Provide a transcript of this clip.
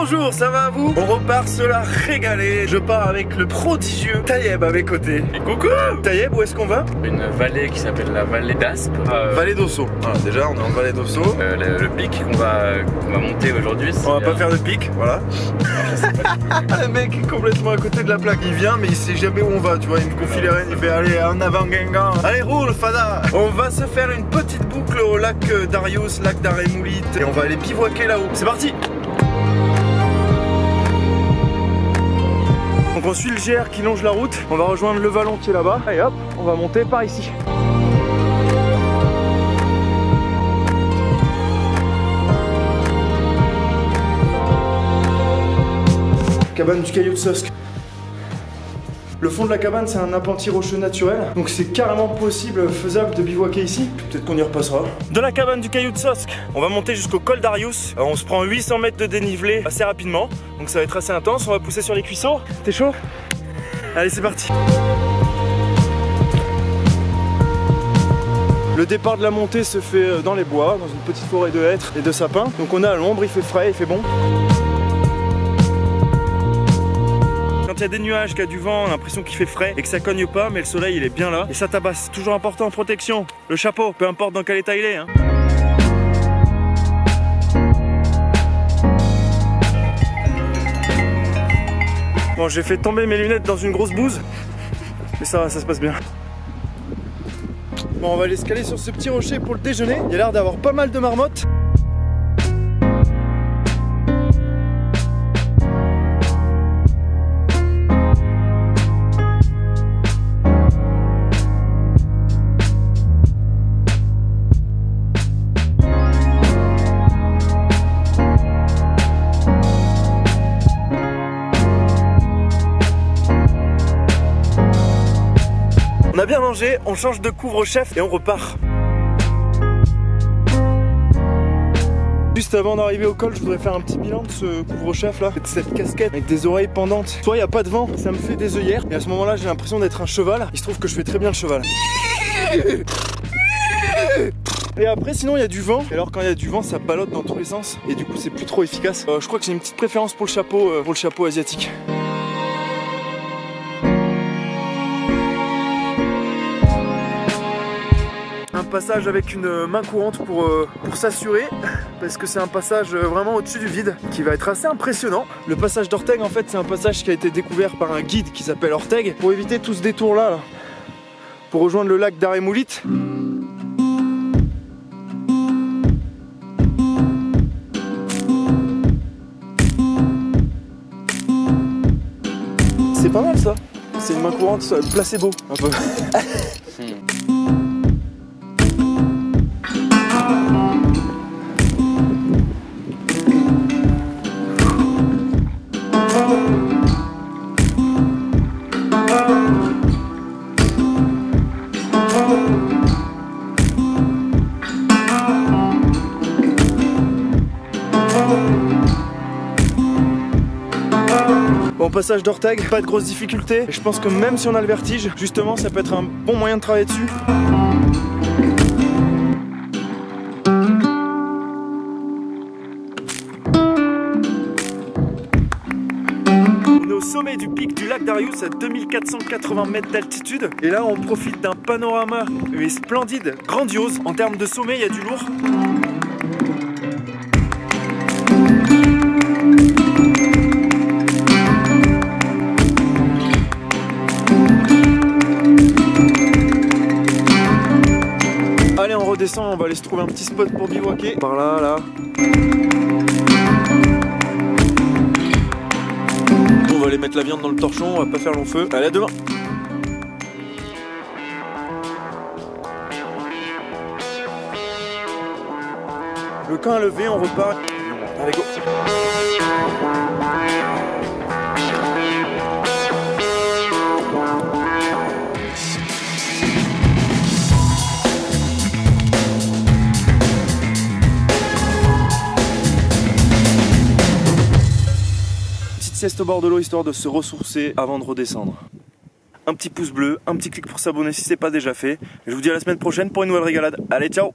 Bonjour, ça va à vous? On repart se la régaler. Je pars avec le prodigieux Taïeb à mes côtés. Et coucou Taïeb, où est-ce qu'on va? Une vallée qui s'appelle la vallée d'Aspe. Vallée d'Osso. Voilà, déjà on est en vallée d'Osso. Le pic qu'on va monter aujourd'hui. On va pas faire de pic, voilà. Le mec est complètement à côté de la plaque. Il vient mais il sait jamais où on va, tu vois. Il me confie les rênes, il fait allez en avant Guingamp. Allez roule Fada. On va se faire une petite boucle au lac Darius, lac d'Arémoulit. Et on va aller bivouaquer là-haut. C'est parti. Donc on suit le GR qui longe la route. On va rejoindre le vallon qui est là-bas. Et hop, on va monter par ici. Cabane du Caillou de Sosque. Le fond de la cabane, c'est un appentis rocheux naturel, donc c'est carrément possible, faisable de bivouaquer ici. Peut-être qu'on y repassera. De la cabane du Caillou de Sosque, on va monter jusqu'au col d'Arius. On se prend 800 mètres de dénivelé assez rapidement, donc ça va être assez intense. On va pousser sur les cuisseaux. T'es chaud? Allez, c'est parti. Le départ de la montée se fait dans les bois, dans une petite forêt de hêtres et de sapins. Donc on est à l'ombre, il fait frais, il fait bon. Quand il y a des nuages, qu'il y a du vent, on a l'impression qu'il fait frais et que ça cogne pas, mais le soleil il est bien là et ça tabasse. Toujours important, protection, le chapeau, peu importe dans quel état il est. Bon, j'ai fait tomber mes lunettes dans une grosse bouse, mais ça se passe bien. Bon, on va aller se caler sur ce petit rocher pour le déjeuner. Il y a l'air d'avoir pas mal de marmottes. On a bien mangé, on change de couvre-chef et on repart. Juste avant d'arriver au col, je voudrais faire un petit bilan de ce couvre-chef là, de cette casquette avec des oreilles pendantes. Soit il n'y a pas de vent, ça me fait des œillères, et à ce moment-là j'ai l'impression d'être un cheval. Il se trouve que je fais très bien le cheval. Et après sinon il y a du vent, et alors quand il y a du vent ça ballotte dans tous les sens, et du coup c'est plus trop efficace. Je crois que j'ai une petite préférence pour le chapeau asiatique. Passage avec une main courante pour s'assurer, parce que c'est un passage vraiment au-dessus du vide qui va être assez impressionnant. Le passage d'Orteg en fait c'est un passage qui a été découvert par un guide qui s'appelle Orteg pour éviter tout ce détour là, pour rejoindre le lac d'Arémoulit. C'est pas mal ça, c'est une main courante placebo un peu. Bon, passage d'Orteg, pas de grosses difficultés. Et je pense que même si on a le vertige, justement, ça peut être un bon moyen de travailler dessus. On est au sommet du pic du lac Darius à 2480 mètres d'altitude. Et là, on profite d'un panorama splendide, grandiose. En termes de sommet, il y a du lourd. Allez, on redescend, on va aller se trouver un petit spot pour bivouaquer. Par là, là. On va aller mettre la viande dans le torchon, on va pas faire long feu. Allez, à demain. Le camp à lever, on repart. Allez, go. Sieste au bord de l'eau histoire de se ressourcer avant de redescendre. Un petit pouce bleu, un petit clic pour s'abonner si c'est pas déjà fait. Je vous dis à la semaine prochaine pour une nouvelle régalade. Allez, ciao!